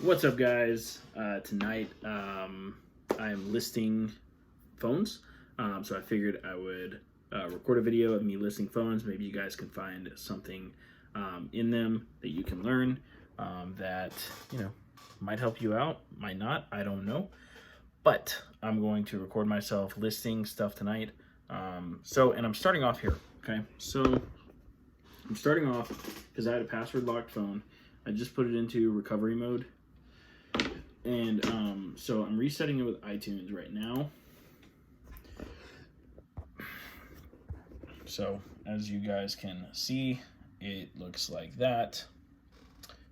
What's up, guys? Tonight I am listing phones, so I figured I would record a video of me listing phones. Maybe you guys can find something in them that you can learn that might help you out, might not, I don't know. But I'm going to record myself listing stuff tonight. And I'm starting off here, okay? So I'm starting off because I had a password locked phone. I just put it into recovery mode. And so I'm resetting it with iTunes right now. So as you guys can see, it looks like that.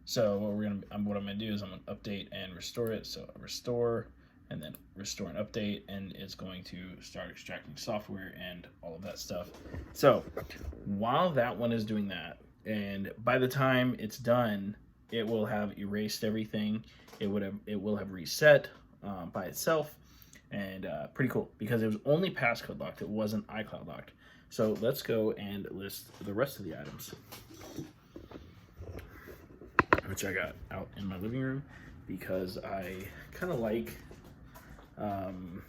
So what I'm gonna do is I'm gonna update and restore it. So restore and then restore and update, and it's going to start extracting software and all of that stuff. So while that one is doing that, and by the time it's done, it will have erased everything. It will have reset by itself, and pretty cool because it was only passcode locked. It wasn't iCloud locked. So let's go and list the rest of the items, which I got out in my living room because I kind of like, I don't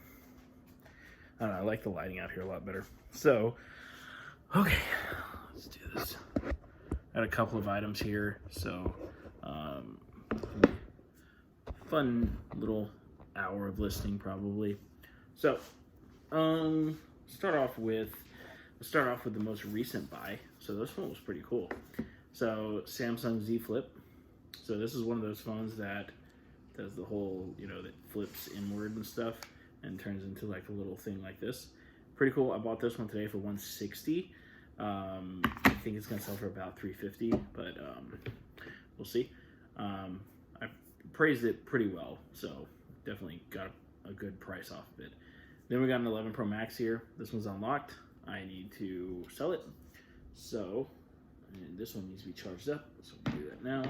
know, I like the lighting out here a lot better. So, okay, let's do this. I got a couple of items here, so fun little hour of listing probably. So, start off with the most recent buy. So this one was pretty cool. So Samsung Z Flip. So this is one of those phones that does the whole, that flips inward and stuff and turns into like a little thing like this. Pretty cool. I bought this one today for $160. I think it's gonna sell for about $350, but we'll see. I praised it pretty well, so definitely got a good price off of it. Then we got an 11 Pro Max here. This one's unlocked. I need to sell it. So, and this one needs to be charged up, so we'll do that now.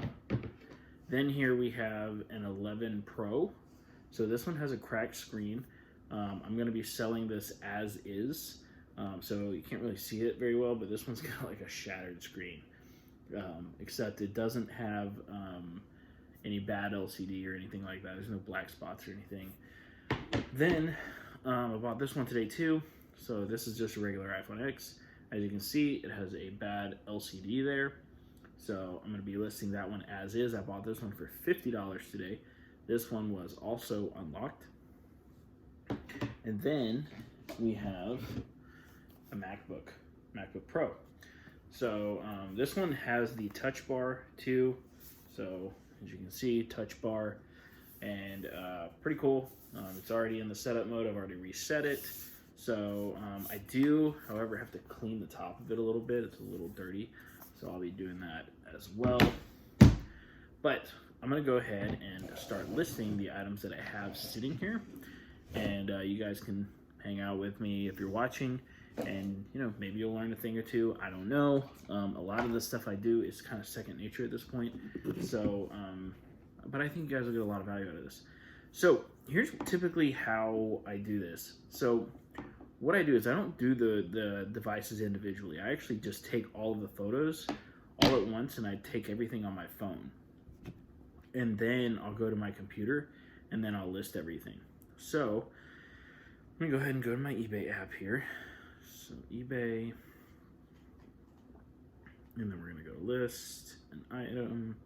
Then here we have an 11 Pro. So this one has a cracked screen. I'm gonna be selling this as is. So you can't really see it very well, but this one's got like a shattered screen. Except it doesn't have any bad LCD or anything like that. There's no black spots or anything. Then I bought this one today too. So this is just a regular iPhone X. As you can see, it has a bad LCD there. So I'm gonna be listing that one as is. I bought this one for $50 today. This one was also unlocked. And then we have a MacBook Pro. So this one has the touch bar too. So as you can see, touch bar, and pretty cool. It's already in the setup mode. I've already reset it. So I do, however, have to clean the top of it a little bit. It's a little dirty, so I'll be doing that as well. But I'm gonna go ahead and start listing the items that I have sitting here, and you guys can hang out with me if you're watching, and maybe you'll learn a thing or two. I don't know. A lot of the stuff I do is kind of second nature at this point. So, but I think you guys will get a lot of value out of this. So here's typically how I do this. So what I do is I don't do the devices individually. I actually just take all of the photos all at once, and I take everything on my phone. And then I'll go to my computer, and then I'll list everything. So let me go ahead and go to my eBay app here. So eBay, and then we're gonna go list an item.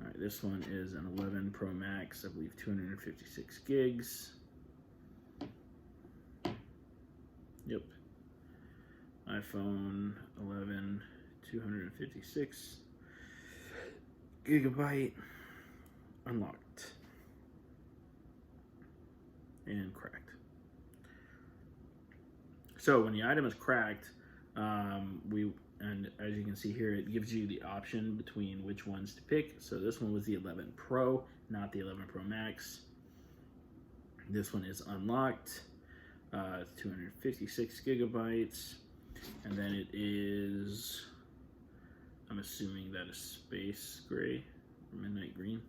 All right, this one is an 11 Pro Max, I believe 256 gigs. Yep. iPhone 11, 256 gigabyte, unlocked and cracked. So when the item is cracked, and as you can see here, it gives you the option between which ones to pick. So this one was the 11 Pro, not the 11 Pro Max. This one is unlocked. It's 256 gigabytes. And then it is, I'm assuming that is space gray, or midnight green.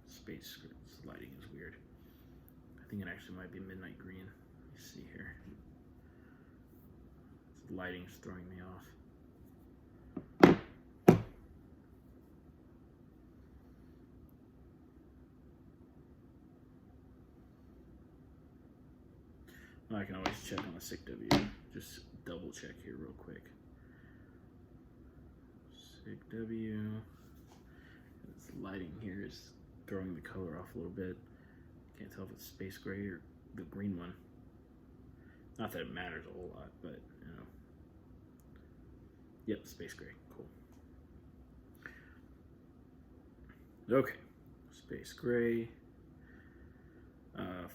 Space gray, this lighting is weird. I think it actually might be midnight green. Let me see here. This lighting's throwing me off. I can always check on the SICW. Just double check here real quick. SICW. This lighting here is throwing the color off a little bit. Can't tell if it's space gray or the green one. Not that it matters a whole lot, but you know. Yep, space gray. Cool. Okay, space gray.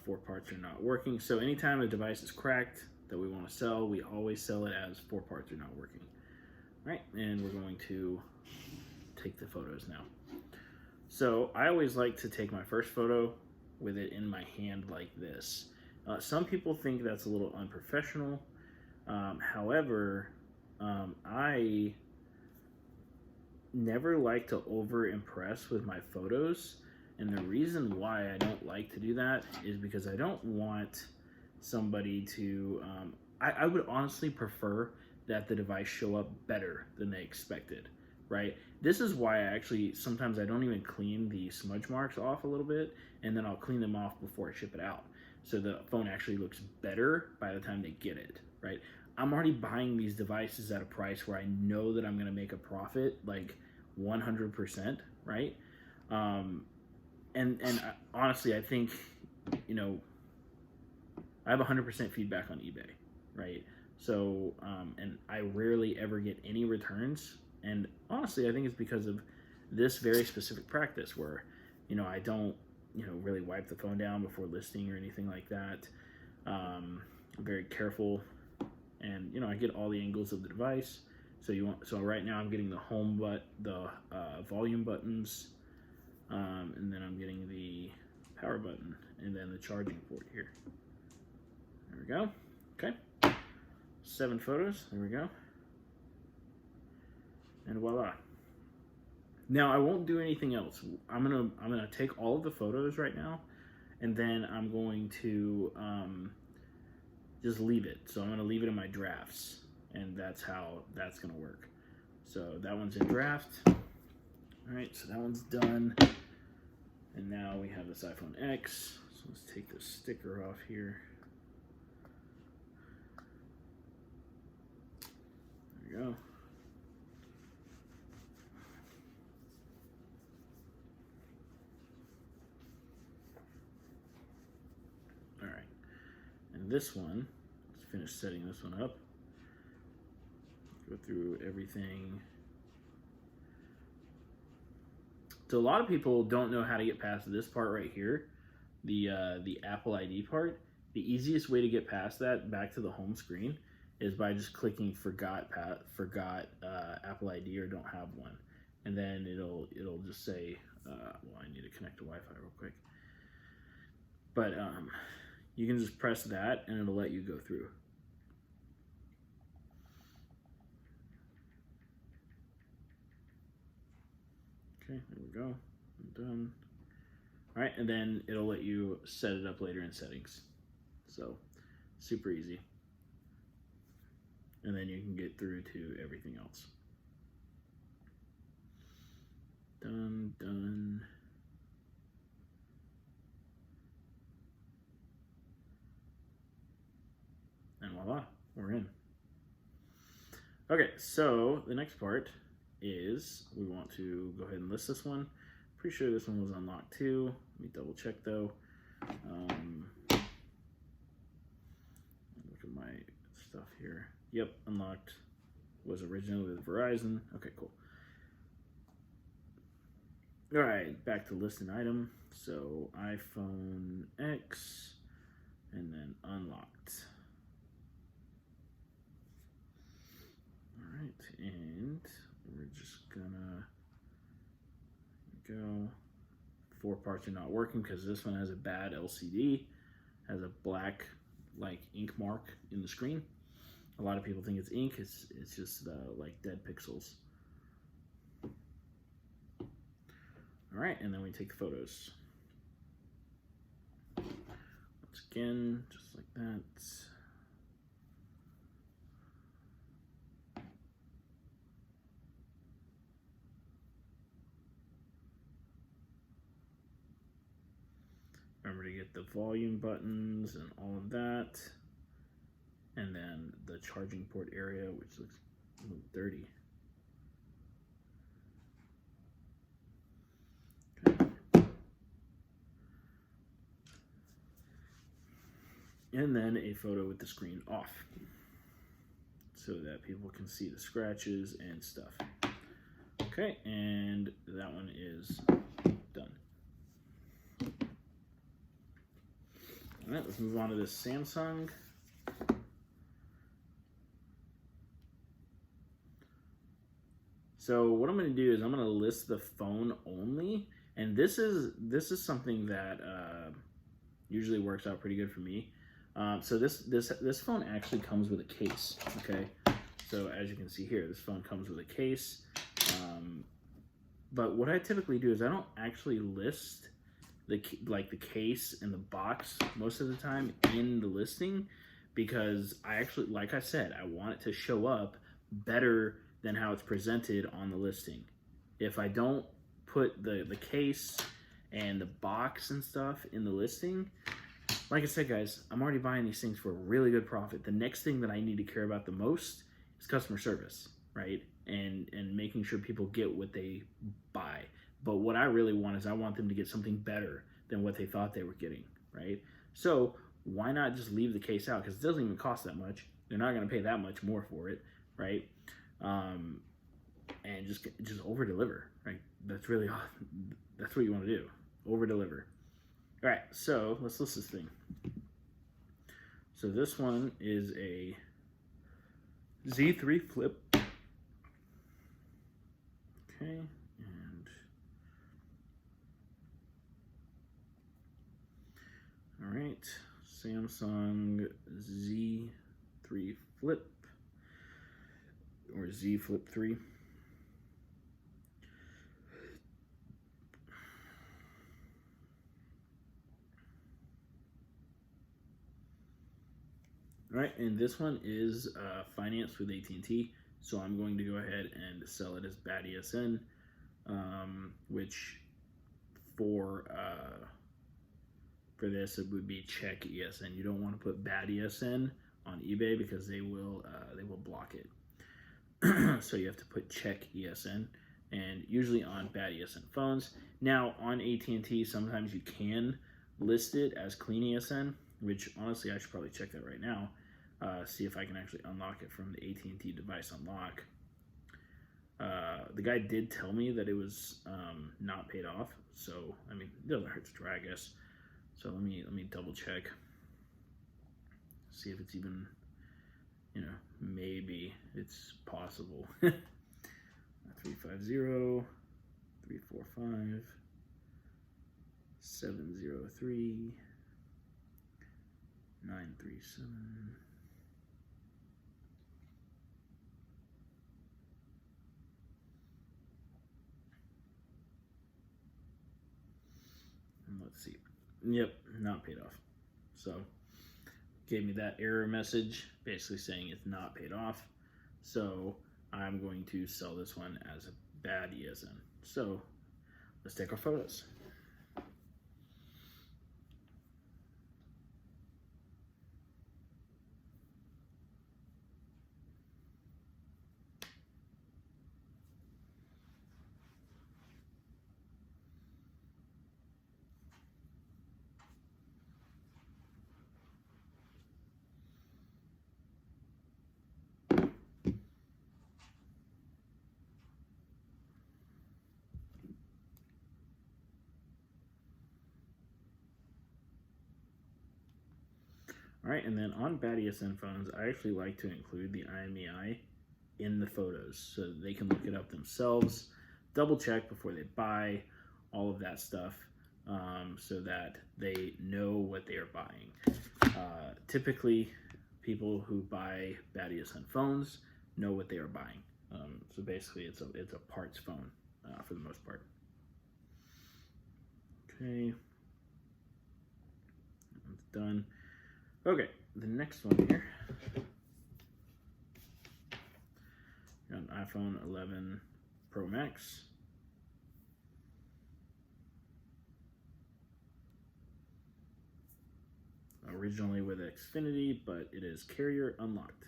4 parts are not working. So anytime a device is cracked that we want to sell, we always sell it as 4 parts are not working. All right, and we're going to take the photos now. So I always like to take my first photo with it in my hand like this. Some people think that's a little unprofessional. However, I never like to over impress with my photos. And the reason why I don't like to do that is because I don't want somebody to, I would honestly prefer that the device show up better than they expected, right? This is why sometimes I don't even clean the smudge marks off a little bit, and then I'll clean them off before I ship it out. So the phone actually looks better by the time they get it, right? I'm already buying these devices at a price where I know that I'm gonna make a profit, like 100%, right? And honestly, I think, you know, I have 100% feedback on eBay, right? So, and I rarely ever get any returns. And honestly, I think it's because of this very specific practice where, you know, I don't, you know, really wipe the phone down before listing or anything like that. I'm very careful, and, you know, I get all the angles of the device. So right now I'm getting the home volume buttons, and then I'm getting the power button, and then the charging port here. There we go. Okay. 7 photos. There we go. And voila. Now I won't do anything else. I'm gonna take all of the photos right now, and then I'm going to just leave it. So I'm gonna leave it in my drafts, and that's how that's gonna work. So that one's in draft. All right, so that one's done. And now we have this iPhone X. So let's take the sticker off here. There we go. All right, and this one, let's finish setting this one up. Go through everything. So a lot of people don't know how to get past this part right here, the Apple ID part. The easiest way to get past that back to the home screen is by just clicking forgot Apple ID or don't have one, and then it'll just say, well, I need to connect to Wi-Fi real quick. But you can just press that and it'll let you go through. Okay, there we go. I'm done. All right, and then it'll let you set it up later in settings. So, super easy. And then you can get through to everything else. Done, done. And voila, we're in. Okay, so the next part is we want to go ahead and list this one. Pretty sure this one was unlocked too. Let me double check though. Look at my stuff here. Yep, unlocked. Was originally with Verizon. Okay, cool. All right, back to list an item. So iPhone X, and then unlocked. All right, and we're just gonna go. 4 parts are not working because this one has a bad LCD, has a black like ink mark in the screen. A lot of people think it's ink. It's just like dead pixels. All right, and then we take the photos. Once again, just like that. Remember to get the volume buttons and all of that. and then the charging port area, which looks a little dirty. And then a photo with the screen off so that people can see the scratches and stuff. Okay, and that one is done. All right, let's move on to this Samsung. So what I'm going to do is I'm going to list the phone only, and this is something that usually works out pretty good for me. So this phone actually comes with a case. Okay, so as you can see here, this phone comes with a case. But what I typically do is I don't actually list the case and the box most of the time in the listing, because I actually, like I said, I want it to show up better than how it's presented on the listing. If I don't put the case and the box and stuff in the listing, like I said, guys, I'm already buying these things for a really good profit. The next thing that I need to care about the most is customer service, right? And making sure people get what they buy. But what I really want is I want them to get something better than what they thought they were getting, right? So why not just leave the case out? Because it doesn't even cost that much. They're not going to pay that much more for it, right? And just over deliver, right? That's really all. That's what you want to do. Over deliver. All right, so let's list this thing. So this one is a Z3 Flip. Okay, and all right, Samsung Z3 Flip, or Z Flip 3. All right, and this one is financed with AT&T, so I'm going to go ahead and sell it as bad ESN, which for this it would be check ESN. You don't want to put bad ESN on eBay because they will block it. So you have to put check ESN, and usually on bad ESN phones. Now on AT&T, sometimes you can list it as clean ESN, which honestly I should probably check that right now. See if I can actually unlock it from the AT&T device unlock. The guy did tell me that it was not paid off, so I mean it doesn't hurt to try, I guess. So let me double check, see if it's even, you know, maybe it's possible. 350 345 703 937. And let's see. Yep, not paid off. So gave me that error message basically saying it's not paid off. So I'm going to sell this one as a bad ESN. So let's take our photos. All right, and then on bad ESN phones, I actually like to include the IMEI in the photos so that they can look it up themselves, double check before they buy, all of that stuff, so that they know what they are buying. Typically, people who buy bad ESN phones know what they are buying. So basically, it's a parts phone for the most part. Okay, that's done. Okay, the next one here, got an iPhone 11 Pro Max. originally with Xfinity, but it is carrier unlocked.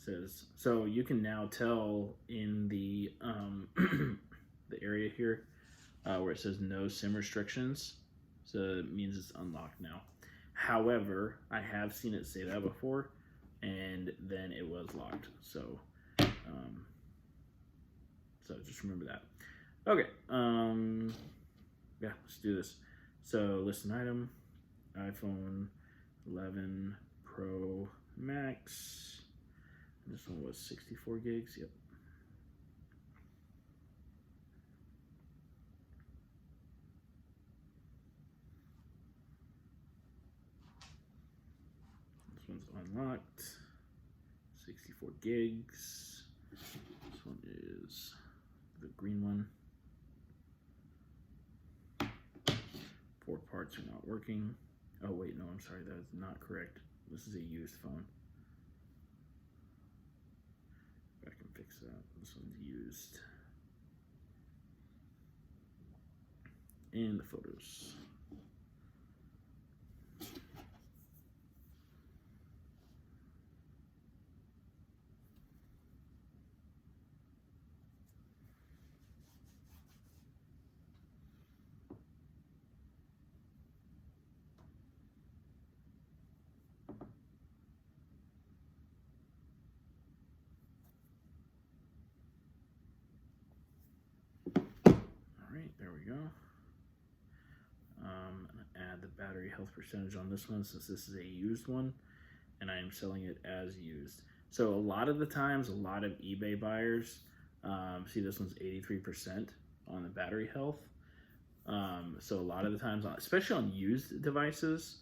Says so you can now tell in the the area here where it says no SIM restrictions, so it means it's unlocked now. However, I have seen it say that before, and then it was locked. So just remember that. Okay, yeah, let's do this. So list an item, iPhone 11 Pro Max. This one was 64 gigs, yep. This one's unlocked, 64 gigs. This one is the green one. 4 parts are not working. Oh wait, no, I'm sorry, that is not correct. This is a used phone. I can fix that. This one's used. And the photos. There we go. I'm going to add the battery health percentage on this one since this is a used one, and I am selling it as used. So a lot of the times, a lot of eBay buyers, see this one's 83% on the battery health. So a lot of the times, especially on used devices,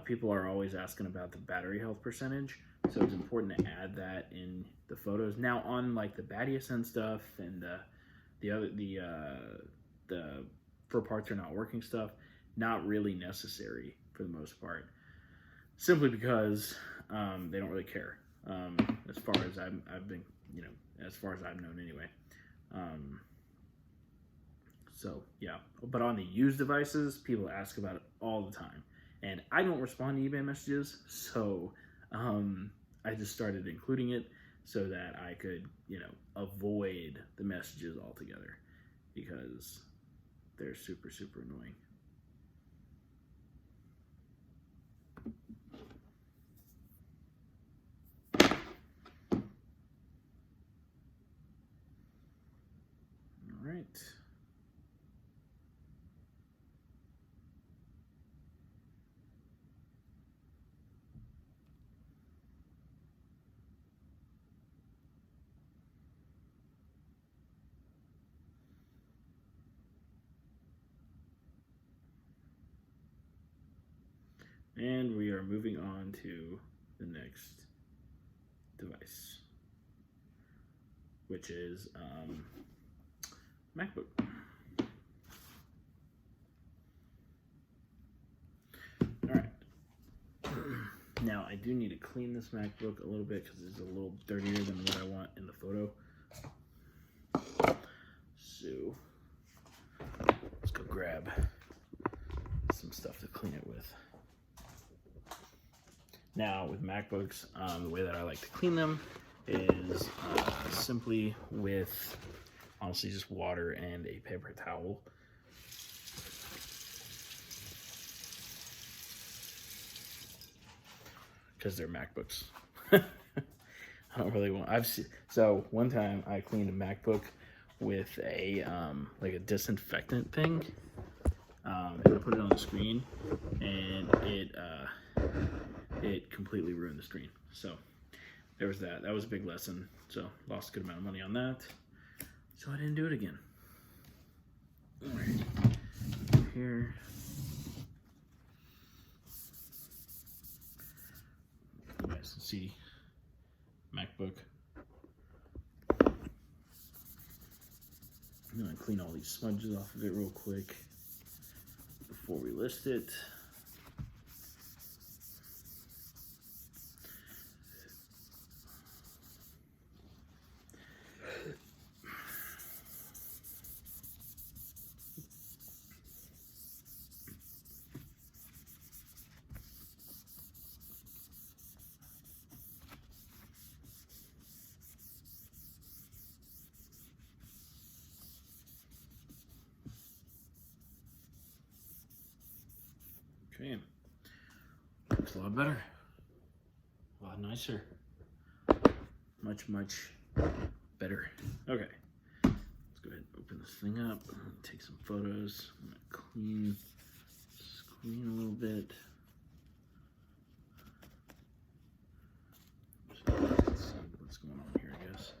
people are always asking about the battery health percentage. So it's important to add that in the photos. Now on like the BaddySN stuff and the for parts are not working stuff, not really necessary for the most part, simply because they don't really care, as far as I've been, as far as I've known anyway. So yeah, but on the used devices, people ask about it all the time, and I don't respond to eBay messages, so I just started including it so that I could, avoid the messages altogether, because they're super, super annoying. All right. And we are moving on to the next device, which is MacBook. All right. Now I do need to clean this MacBook a little bit because it's a little dirtier than what I want in the photo. So let's go grab some stuff to clean it with. Now with MacBooks, the way that I like to clean them is simply with, honestly, just water and a paper towel. Because they're MacBooks. I don't really want, so one time I cleaned a MacBook with a, like a disinfectant thing. And I put it on the screen, and it completely ruined the screen. So there was that. That was a big lesson. So lost a good amount of money on that. So I didn't do it again. All right, here. You guys can see MacBook. I'm gonna clean all these smudges off of it real quick before we list it. Okay. Looks a lot better. A lot nicer. Much, much better. Okay. Let's go ahead and open this thing up. Take some photos. I'm going to clean the screen a little bit. Let's see what's going on here, I guess.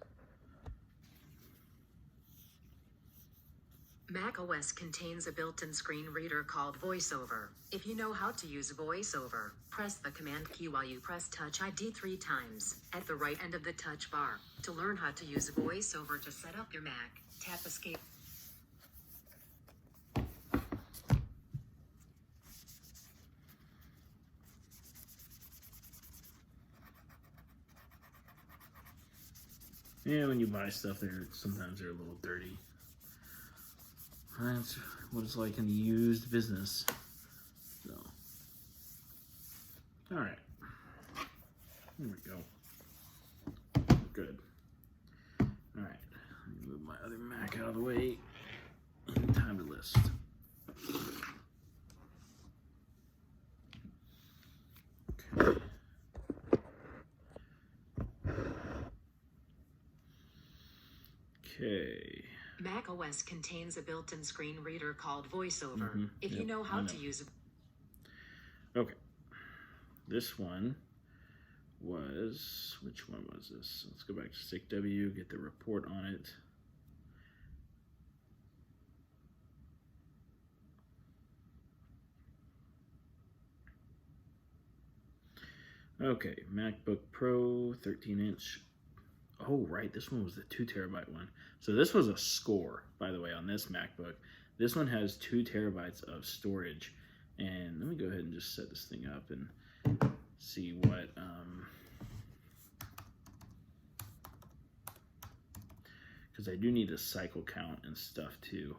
macOS contains a built-in screen reader called VoiceOver. If you know how to use VoiceOver, press the Command key while you press Touch ID 3 times at the right end of the touch bar. To learn how to use VoiceOver to set up your Mac, tap Escape. Yeah, when you buy stuff, sometimes they're a little dirty. That's what it's like in the used business. So, all right, here we go. Good. All right, let me move my other Mac out of the way. And time to list. Okay. Okay. macOS contains a built-in screen reader called VoiceOver. If you know how to use it. Okay. This one was, which one was this? Let's go back to Stick W, get the report on it. Okay, MacBook Pro 13-inch. Oh, right, this one was the 2 terabyte one. So this was a score, by the way, on this MacBook. This one has 2 terabytes of storage. And let me go ahead and just set this thing up and see what, because I do need a cycle count and stuff too.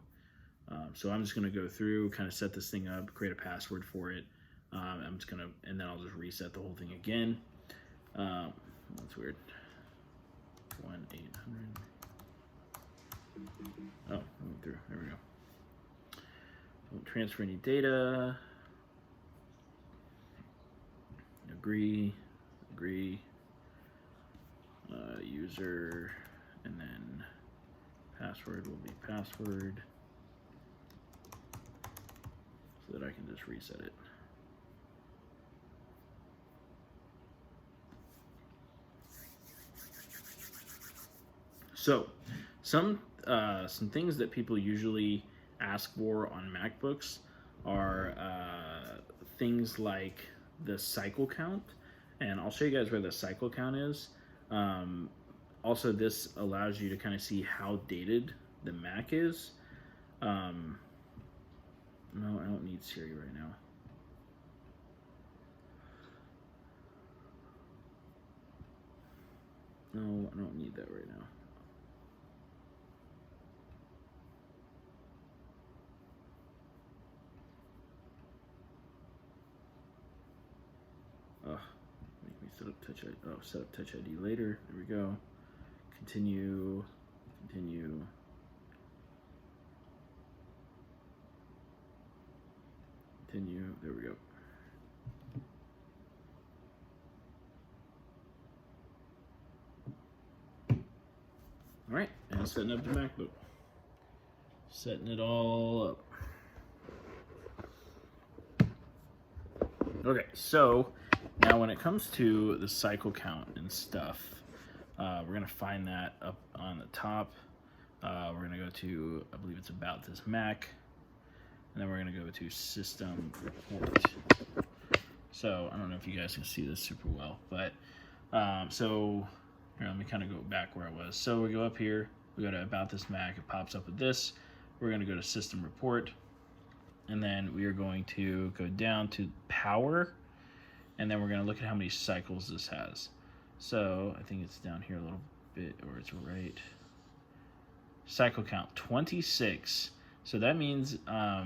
So I'm just gonna go through, kind of set this thing up, create a password for it. I'm just gonna, and then I'll just reset the whole thing again. That's weird. 1-800. Oh, went through. There we go. Don't transfer any data. Agree. User, and then password will be password, so that I can just reset it. So, some things that people usually ask for on MacBooks are things like the cycle count, and I'll show you guys where the cycle count is. Also, this allows you to kind of see how dated the Mac is. No, I don't need Siri right now. No, I don't need that right now. Make me set up Touch ID. Oh, set up Touch ID later. There we go. Continue. There we go. All right, and setting up the MacBook. Setting it all up. Okay, so now when it comes to the cycle count and stuff, we're gonna find that up on the top. We're gonna go to, I believe it's About This Mac, and then we're gonna go to System Report. So I don't know if you guys can see this super well, but so here, let me kind of go back where I was. So we go up here, we go to About This Mac, it pops up with this. We're gonna go to System Report, and then we are going to go down to Power, and then we're gonna look at how many cycles this has. So I think it's down here a little bit, or it's right. Cycle count, 26. So that means, I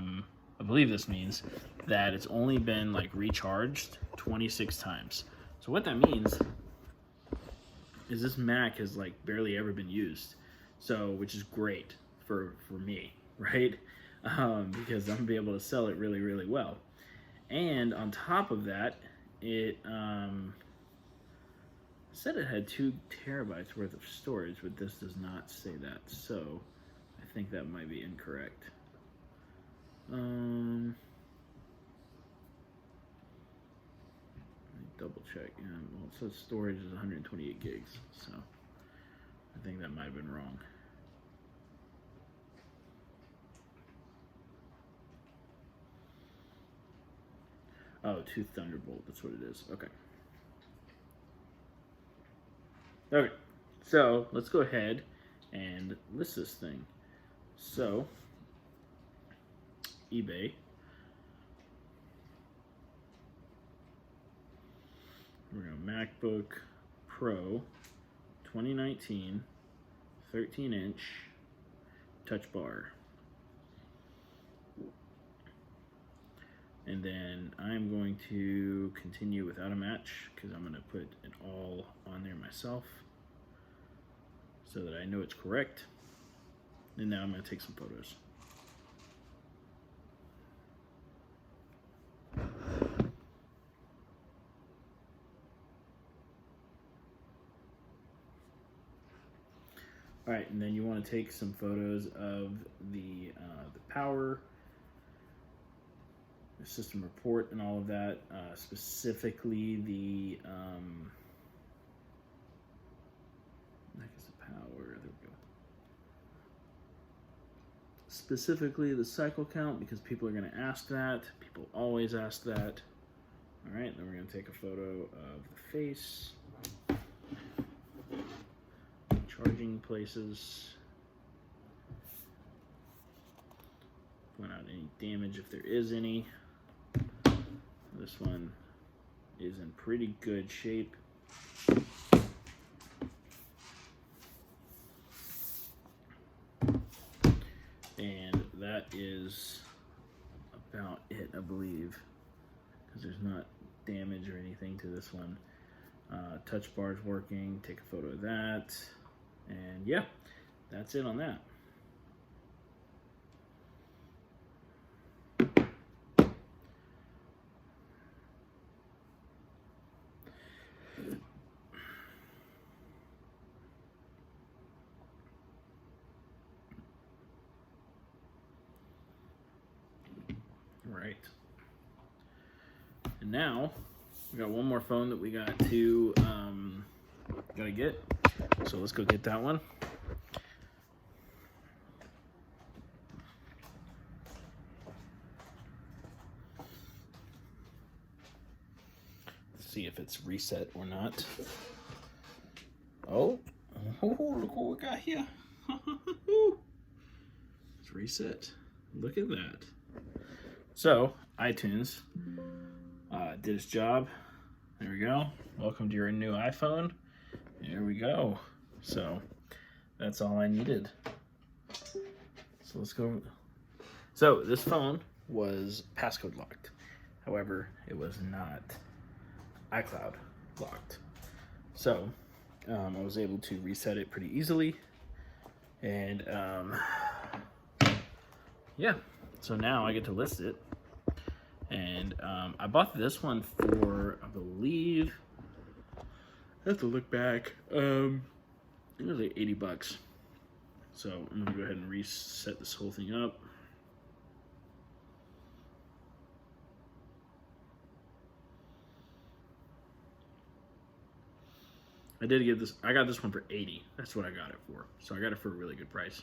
believe this means that it's only been like recharged 26 times. So what that means is this Mac has like barely ever been used. So, which is great for me, right? Because I'm gonna be able to sell it really, really well. And on top of that, it said it had 2 terabytes worth of storage, but this does not say that, so I think that might be incorrect. Let me double check. Yeah, well, it says storage is 128 gigs, so I think that might have been wrong. Oh, 2 Thunderbolt, that's what it is. Okay. Okay, so let's go ahead and list this thing. So, eBay. We're going MacBook Pro 2019, 13-inch touch bar. And then I'm going to continue without a match because I'm going to put it all on there myself so that I know it's correct. And now I'm going to take some photos. All right, and then you want to take some photos of the power, the system report, and all of that. Specifically, the that is the power. There we go. Specifically, the cycle count, because people are going to ask that. People always ask that. All right, then we're going to take a photo of the face. Charging places. Point out any damage if there is any. This one is in pretty good shape. And that is about it, I believe, because there's not damage or anything to this one. Touch bar's working. Take a photo of that. And yeah, that's it on that. Right. And now we got one more phone that we got to gotta get. So let's go get that one. Let's see if it's reset or not. Oh, look what we got here. It's reset. Look at that. So, iTunes did its job. There we go. Welcome to your new iPhone. There we go. So, that's all I needed. So, let's go. So, this phone was passcode locked. However, it was not iCloud locked. So, I was able to reset it pretty easily. And, yeah. So now I get to list it. And I bought this one for, I believe, I have to look back. It was like $80. So I'm gonna go ahead and reset this whole thing up. I did get this. I got this one for $80. That's what I got it for. So I got it for a really good price.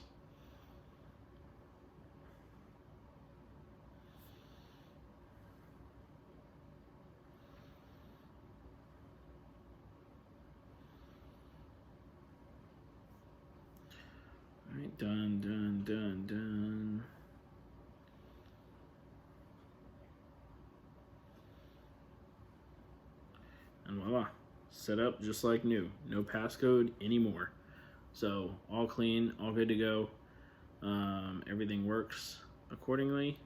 All right, done. And voila, set up just like new. No passcode anymore. So all clean, all good to go. Everything works accordingly.